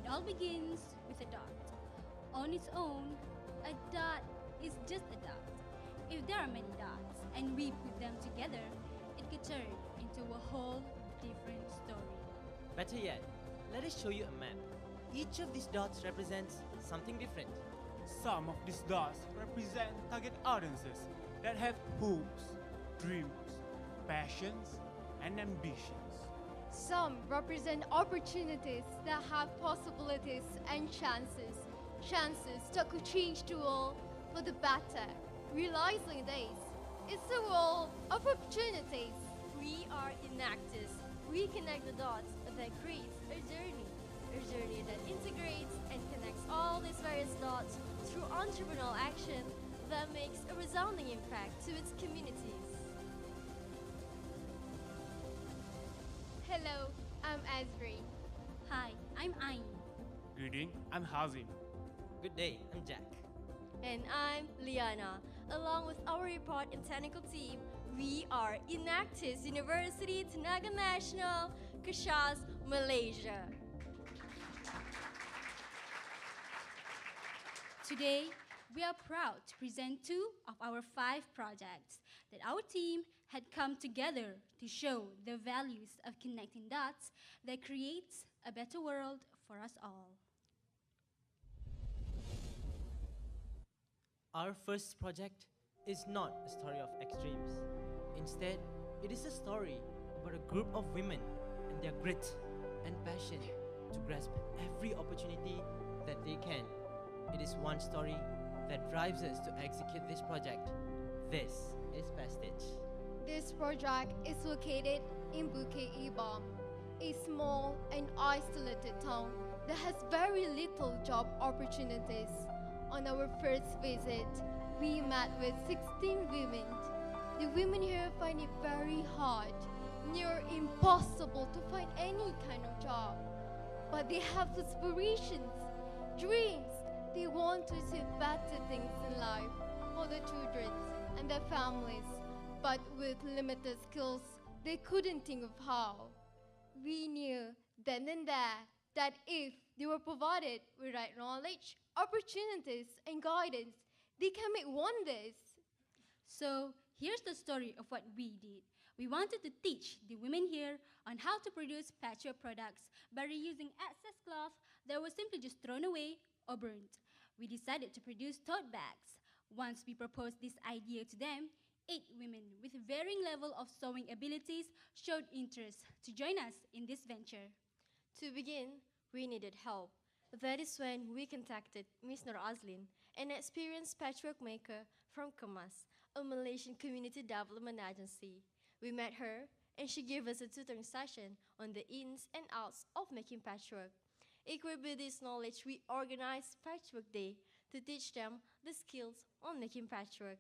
all begins with a dot. On its own, a dot is just a dot. If there are many dots and we put them together, it could turn into a whole different story. Better yet, let us show you a map. Each of these dots represents something different. Some of these dots represent target audiences that have hopes, dreams, passions, and ambitions. Some represent opportunities that have possibilities and chances. Chances that could change the world for the better. Realizing this, it's a world of opportunities. We are Enactus. We connect the dots that creates a journey that integrates and connects all these various dots through entrepreneurial action that makes a resounding impact to its communities. Hello, I'm Azri. Hi, I'm Ain. Greeting, I'm Hazim. Good day, I'm Jack. And I'm Liana. Along with our report and technical team, we are Enactus University Tenaga Nasional, Kashas, Malaysia. Today, we are proud to present 2 of our 5 projects that our team had come together to show the values of connecting dots that creates a better world for us all. Our first project is not a story of extremes. Instead, it is a story about a group of women and their grit and passion to grasp every opportunity that they can. It is one story that drives us to execute this project. This is Pastiche. This project is located in Bukit Ibam, a small and isolated town that has very little job opportunities. On our first visit, we met with 16 women. The women here find it very hard, near impossible to find any kind of job. But they have aspirations, dreams. They want to see better things in life for their children and their families. But with limited skills, they couldn't think of how. We knew then and there that if they were provided with right knowledge, opportunities, and guidance, they can make wonders. So here's the story of what we did. We wanted to teach the women here on how to produce patchwork products by reusing excess cloth that was simply just thrown away or burnt. We decided to produce tote bags. Once we proposed this idea to them, 8 women with varying level of sewing abilities showed interest to join us in this venture. To begin, we needed help. That is when we contacted Ms. Nur Azlin, an experienced patchwork maker from Kemas, a Malaysian community development agency. We met her and she gave us a tutoring session on the ins and outs of making patchwork. Equipped with this knowledge, we organized Patchwork Day to teach them the skills on making patchwork.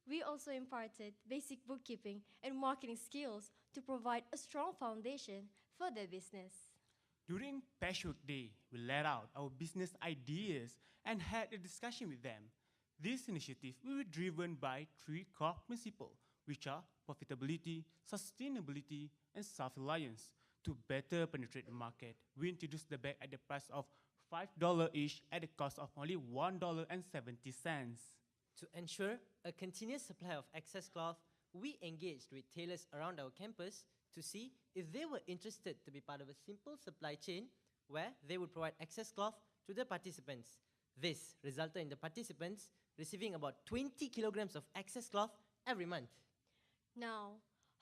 We also imparted basic bookkeeping and marketing skills to provide a strong foundation for their business. During Patchwork Day, we laid out our business ideas and had a discussion with them. This initiative will be driven by 3 core principles, which are profitability, sustainability, and self-reliance. To better penetrate the market, we introduced the bag at the price of $5 each at the cost of only $1.70. To ensure a continuous supply of excess cloth, we engaged with tailors around our campus to see if they were interested to be part of a simple supply chain where they would provide excess cloth to the participants. This resulted in the participants receiving about 20 kilograms of excess cloth every month. Now,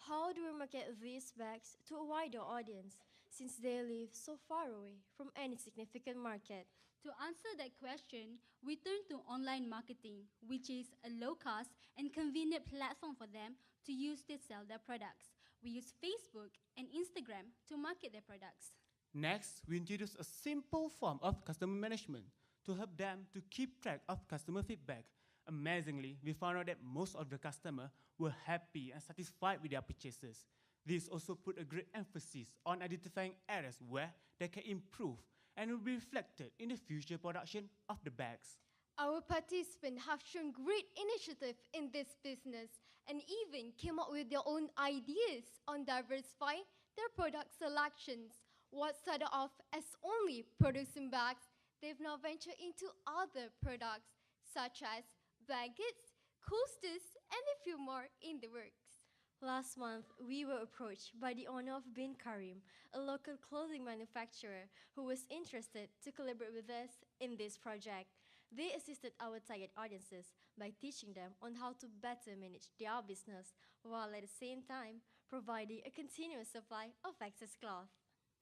how do we market these bags to a wider audience since they live so far away from any significant market? To answer that question, we turned to online marketing, which is a low-cost and convenient platform for them to use to sell their products. We use Facebook and Instagram to market their products. Next, we introduced a simple form of customer management to help them to keep track of customer feedback. Amazingly, we found out that most of the customers were happy and satisfied with their purchases. This also put a great emphasis on identifying areas where they can improve and will be reflected in the future production of the bags. Our participants have shown great initiative in this business and even came up with their own ideas on diversifying their product selections. What started off as only producing bags, they've now ventured into other products such as blankets, coasters, and a few more in the works. Last month, we were approached by the owner of Bin Karim, a local clothing manufacturer who was interested to collaborate with us in this project. They assisted our target audiences by teaching them on how to better manage their business, while at the same time providing a continuous supply of excess cloth.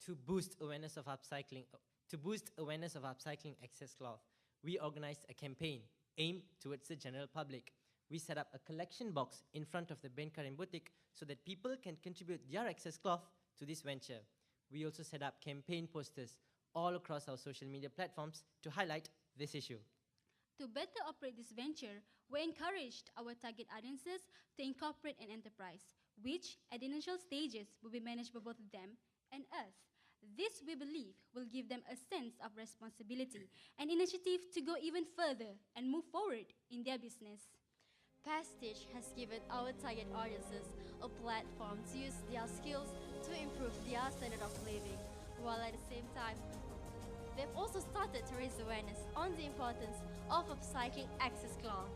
To boost awareness of upcycling excess cloth, we organized a campaign aimed towards the general public. We set up a collection box in front of the Ben Karim boutique so that people can contribute their excess cloth to this venture. We also set up campaign posters all across our social media platforms to highlight this issue. To better operate this venture, we encouraged our target audiences to incorporate an enterprise, which at the initial stages will be managed by both them and us. This, we believe, will give them a sense of responsibility and initiative to go even further and move forward in their business. Pastiche has given our target audiences a platform to use their skills to improve their standard of living, while at the same time, they've also started to raise awareness on the importance of upcycling excess cloth.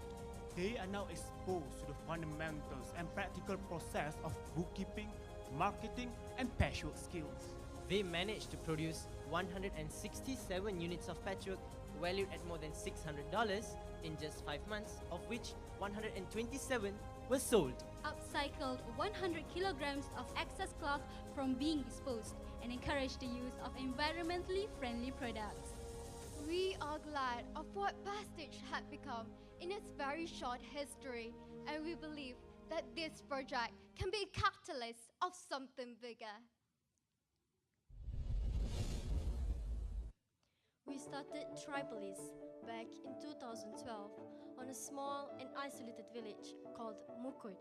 They are now exposed to the fundamentals and practical process of bookkeeping, marketing, and patchwork skills. They managed to produce 167 units of patchwork valued at more than $600 in just 5 months, of which 127 were sold. Upcycled 100 kilograms of excess cloth from being disposed and encouraged the use of environmentally friendly products. We are glad of what Pastiche had become in its very short history, and we believe that this project can be a catalyst of something bigger. We started Tripolis back in 2012 on a small and isolated village called Mukut.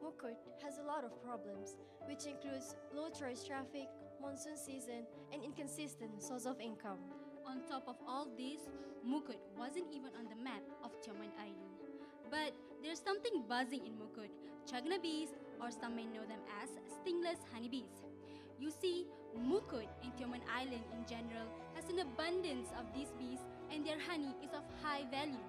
Mukut has a lot of problems, which includes low tourist traffic, monsoon season, and inconsistent source of income. On top of all this, Mukut wasn't even on the map of Tioman Island. But there's something buzzing in Mukut, Trigona bees, or some may know them as stingless honeybees. You see, Mukut and Tioman Island in general has an abundance of these bees, and their honey is of high value.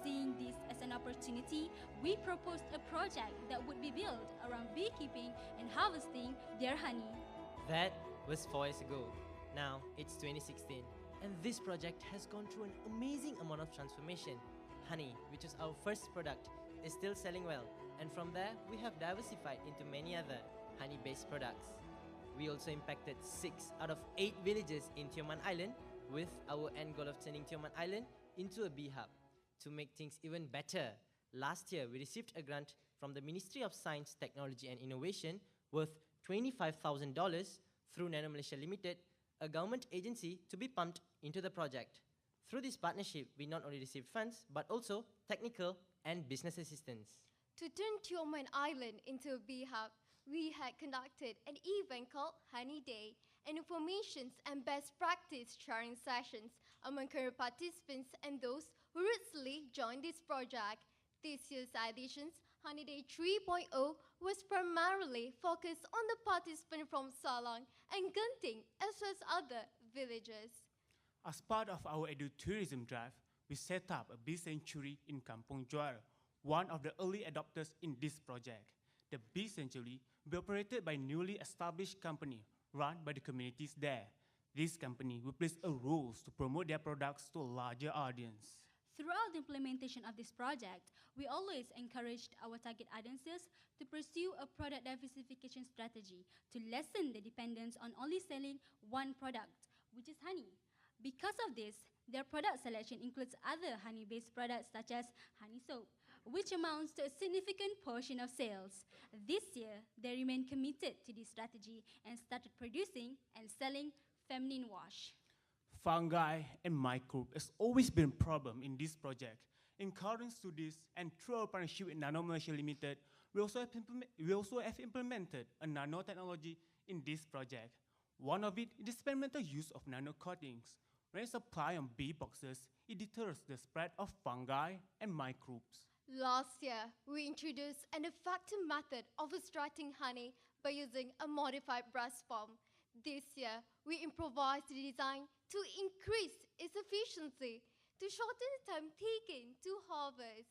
Seeing this as an opportunity, we proposed a project that would be built around beekeeping and harvesting their honey. That was 4 years ago. Now it's 2016, and this project has gone through an amazing amount of transformation. Honey, which is our first product, is still selling well, and from there we have diversified into many other honey-based products. We also impacted 6 out of 8 villages in Tioman Island, with our end goal of turning Tioman Island into a bee hub. To make things even better, last year we received a grant from the Ministry of Science, Technology and Innovation worth $25,000 through Nano Malaysia Limited, a government agency, to be pumped into the project. Through this partnership, we not only received funds, but also technical and business assistance. To turn Tioman Island into a bee hub, we had conducted an event called Honey Day, and informations and best practice sharing sessions among current participants and those who recently joined this project. This year's edition's Honey Day 3.0 was primarily focused on the participants from Salang and Genting, as well as other villages. As part of our edu-tourism drive, we set up a bee sanctuary in Kampung Juara, one of the early adopters in this project. The bee sanctuary will be operated by a newly established company run by the communities there. This company will play a role to promote their products to a larger audience. Throughout the implementation of this project, we always encouraged our target audiences to pursue a product diversification strategy to lessen the dependence on only selling one product, which is honey. Because of this, their product selection includes other honey-based products such as honey soap, which amounts to a significant portion of sales. This year, they remain committed to this strategy and started producing and selling feminine wash. Fungi and microbe has always been a problem in this project. In current studies and through our partnership with Nano Malaysia Limited, we also have implemented a nanotechnology in this project. One of it is the experimental use of nano coatings. When it's applied on bee boxes, it deters the spread of fungi and microbes. Last year, we introduced an effective method of extracting honey by using a modified breast pump. This year, we improvised the design to increase its efficiency, to shorten the time taken to harvest.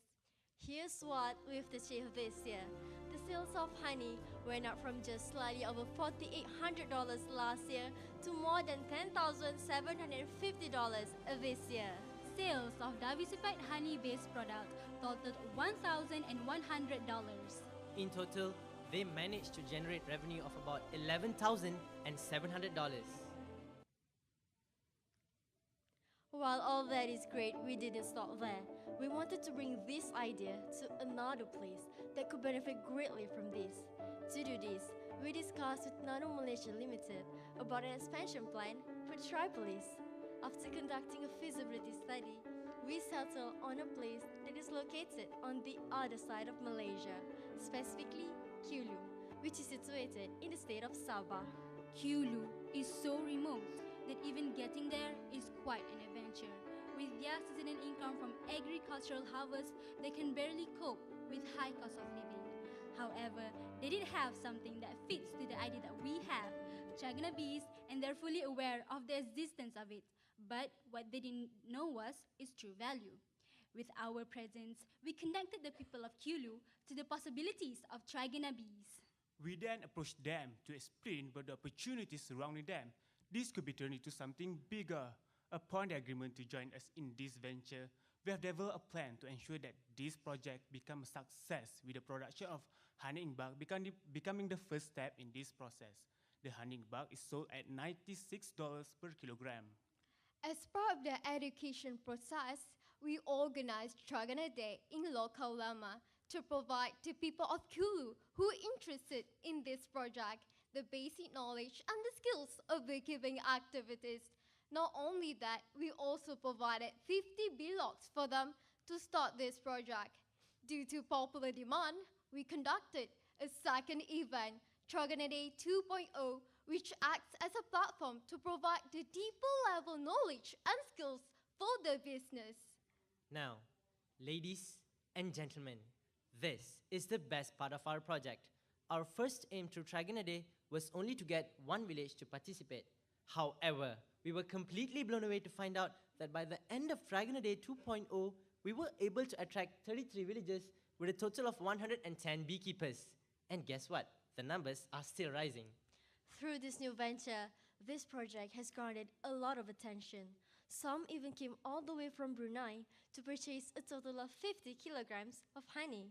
Here's what we've achieved this year. The sales of honey went up from just slightly over $4,800 last year to more than $10,750 this year. Sales of diversified honey-based products totaled $1,100. In total, they managed to generate revenue of about $11,700. While all that is great, we didn't stop there. We wanted to bring this idea to another place that could benefit greatly from this. To do this, we discussed with Nano Malaysia Limited about an expansion plan for Tripolis. After conducting a feasibility study, we settled on a place that is located on the other side of Malaysia, specifically Kulu, which is situated in the state of Sabah. Kulu is so remote that even getting there is quite an adventure. With their seasonal income from agricultural harvest, they can barely cope with high cost of living. However, they did have something that fits to the idea that we have, Trigona Bees, and they're fully aware of the existence of it. But what they didn't know was its true value. With our presence, we connected the people of Kulu to the possibilities of Trigona Bees. We then approached them to explain about the opportunities surrounding them. This could be turned into something bigger. Upon the agreement to join us in this venture, we have developed a plan to ensure that this project becomes a success, with the production of honey in bulk becoming the first step in this process. The honey in bulk is sold at $96 per kilogram. As part of the education process, we organized Trigona Day in local Lama to provide to people of Kulu who are interested in this project the basic knowledge and the skills of beekeeping activities. Not only that, we also provided 50 bee logs for them to start this project. Due to popular demand, we conducted a second event, Trigona Day 2.0, which acts as a platform to provide the deeper level knowledge and skills for the business. Now, ladies and gentlemen, this is the best part of our project. Our first aim through Trigona Day was only to get one village to participate. However, we were completely blown away to find out that by the end of Trigona Day 2.0, we were able to attract 33 villages with a total of 110 beekeepers. And guess what? The numbers are still rising. Through this new venture, this project has garnered a lot of attention. Some even came all the way from Brunei to purchase a total of 50 kilograms of honey.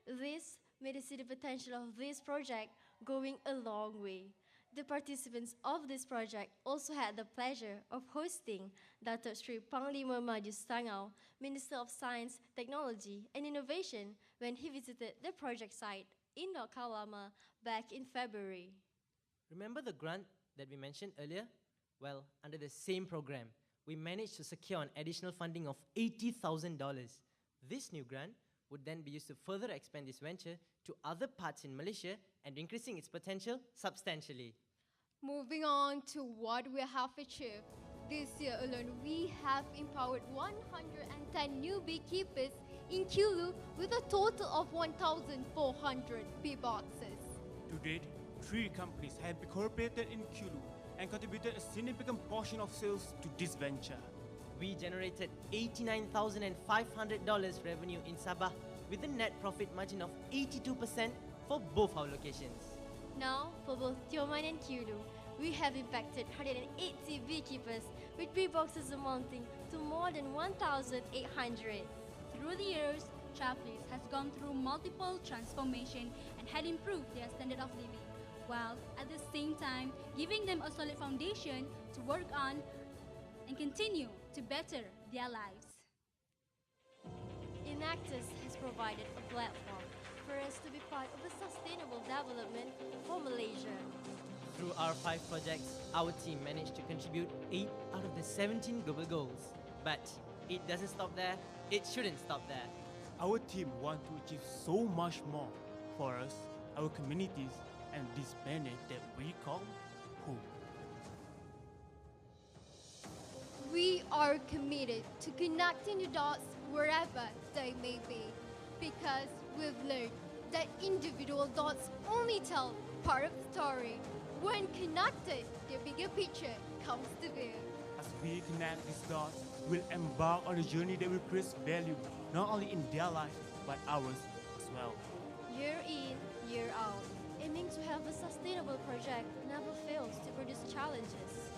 This made us see the potential of this project going a long way. The participants of this project also had the pleasure of hosting Datuk Sri Panglima Maju Stangau, Minister of Science, Technology and Innovation, when he visited the project site in Lokal Lama back in February. Remember the grant that we mentioned earlier? Well, under the same program, we managed to secure an additional funding of $80,000. This new grant would then be used to further expand this venture to other parts in Malaysia and increasing its potential substantially. Moving on to what we have achieved. This year alone, we have empowered 110 new beekeepers in Kulu with a total of 1,400 bee boxes. To date, 3 companies have cooperated in Kulu and contributed a significant portion of sales to this venture. We generated $89,500 revenue in Sabah with a net profit margin of 82% for both our locations. Now, for both Tioman and Kulu, we have impacted 180 beekeepers with bee boxes amounting to more than 1,800. Through the years, Tripolis has gone through multiple transformations and had improved their standard of living, while at the same time giving them a solid foundation to work on and continue to better their lives. Enactus has provided a platform for us to be part of the sustainable development for Malaysia. Through our 5 projects, our team managed to contribute 8 out of the 17 global goals. But it doesn't stop there. It shouldn't stop there. Our team wants to achieve so much more for us, our communities, and this planet that we call home. We are committed to connecting the dots wherever they may be, because we've learned that individual dots only tell part of the story. When connected, the bigger picture comes to view. As we connect these dots, we'll embark on a journey that will create value, not only in their life, but ours as well. Year in, year out, aiming to have a sustainable project never fails to produce challenges.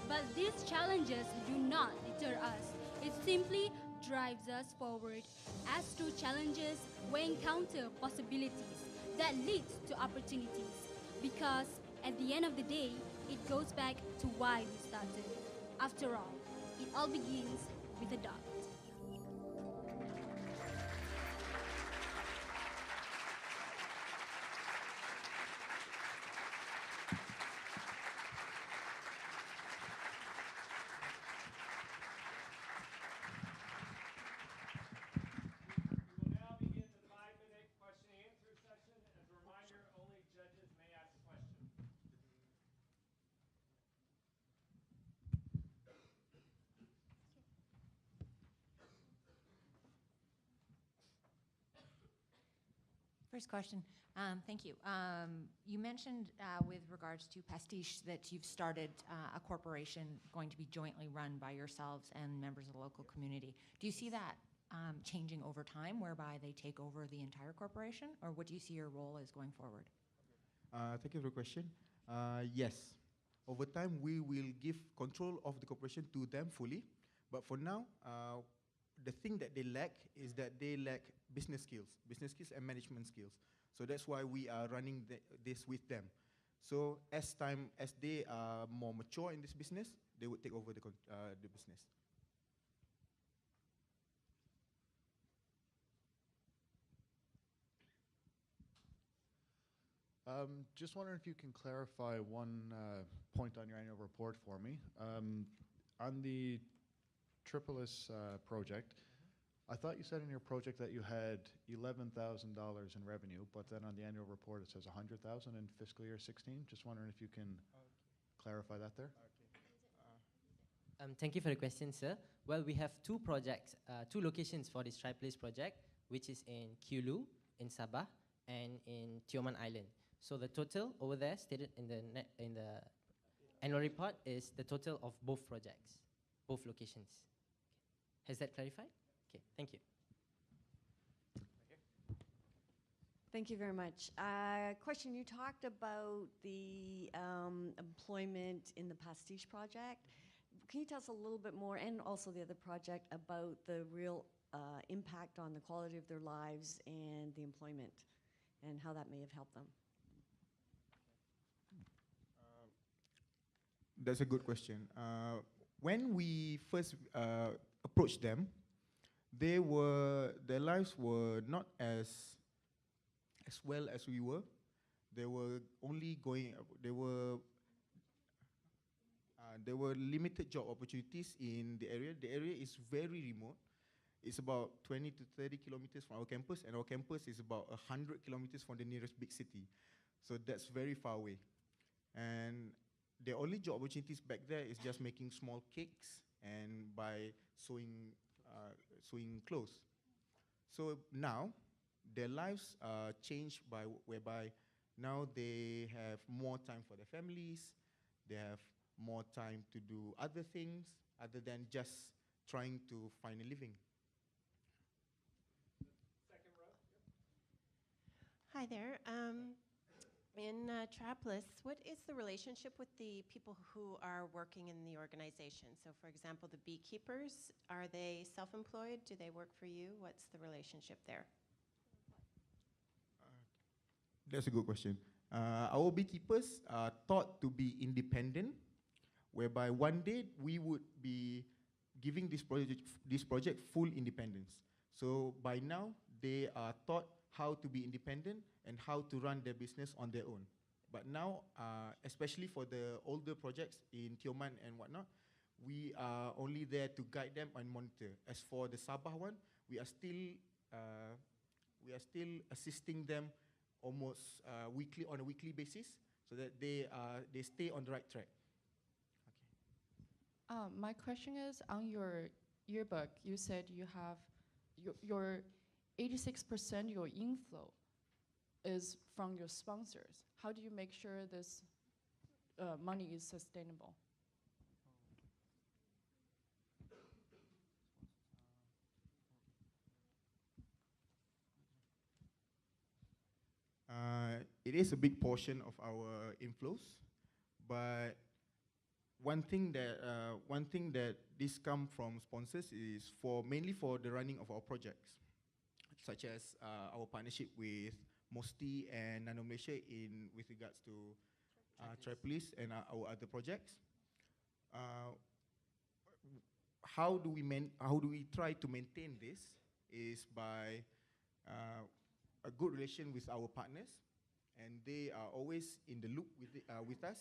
But these challenges do not deter us. It simply drives us forward. As through challenges, we encounter possibilities that lead to opportunities. Because at the end of the day, it goes back to why we started. After all, it all begins with a dot. We will now begin the 5-minute question and answer session. As a reminder, only judges may ask questions. First question. Thank you. You mentioned with regards to Pastiche that you've started a corporation going to be jointly run by yourselves and members of the local community. Do you see that changing over time, whereby they take over the entire corporation, or what do you see your role as going forward? Thank you for the question. Yes, over time we will give control of the corporation to them fully, but for now, the thing that they lack is that they lack business skills and management skills. So that's why we are running this with them. So as they are more mature in this business, they would take over the business. Just wondering if you can clarify one point on your annual report for me. On the Tripolis project, I thought you said in your project that you had $11,000 in revenue, but then on the annual report it says $100,000 in fiscal year 16. Just wondering if you can clarify that there. Thank you for the question, sir. Well, we have two projects, two locations for this Tripolis project, which is in Kulu, in Sabah, and in Tioman Island. So the total over there stated in the annual report is the total of both projects, both locations. Has that clarified? Okay, thank you. Thank you very much. Question, you talked about the employment in the Pastiche project. Can you tell us a little bit more, and also the other project, about the real impact on the quality of their lives and the employment, and how that may have helped them? That's a good question. When we first approached them, their lives were not as well as we were. They were only going. There were limited job opportunities in the area. The area is very remote. It's about 20 to 30 kilometers from our campus, and our campus is about 100 kilometers from the nearest big city. So that's very far away. And the only job opportunities back there is just making small cakes and by sewing clothes. So now, their lives changed whereby now they have more time for their families, they have more time to do other things other than just trying to find a living. Second row. Hi there. In Tripolis, what is the relationship with the people who are working in the organization? So, for example, the beekeepers, are they self-employed? Do they work for you? What's the relationship there? That's a good question. Our beekeepers are taught to be independent, whereby one day we would be giving this project full independence. So by now, they are taught how to be independent and how to run their business on their own. But now, especially for the older projects in Tioman and whatnot, we are only there to guide them and monitor. As for the Sabah one, we are still assisting them almost on a weekly basis, so that they stay on the right track. Okay. My question is, on your yearbook, you said you have your 86% your inflow is from your sponsors. How do you make sure this money is sustainable. It is a big portion of our inflows, but one thing that this come from sponsors is mainly for the running of our projects, such as our partnership with Mosti and Nano Malaysia with regards to Tripolis and our other projects. How do we try to maintain this is by a good relation with our partners, and they are always in the loop with us.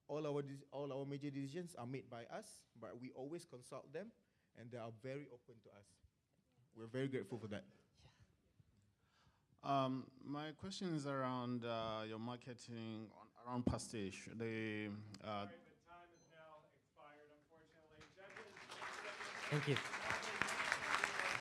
All our major decisions are made by us, but we always consult them, and they are very open to us. We're very grateful for that. My question is around your marketing around Pastiche. Sorry, the time is now expired, unfortunately. Judges, Thank you.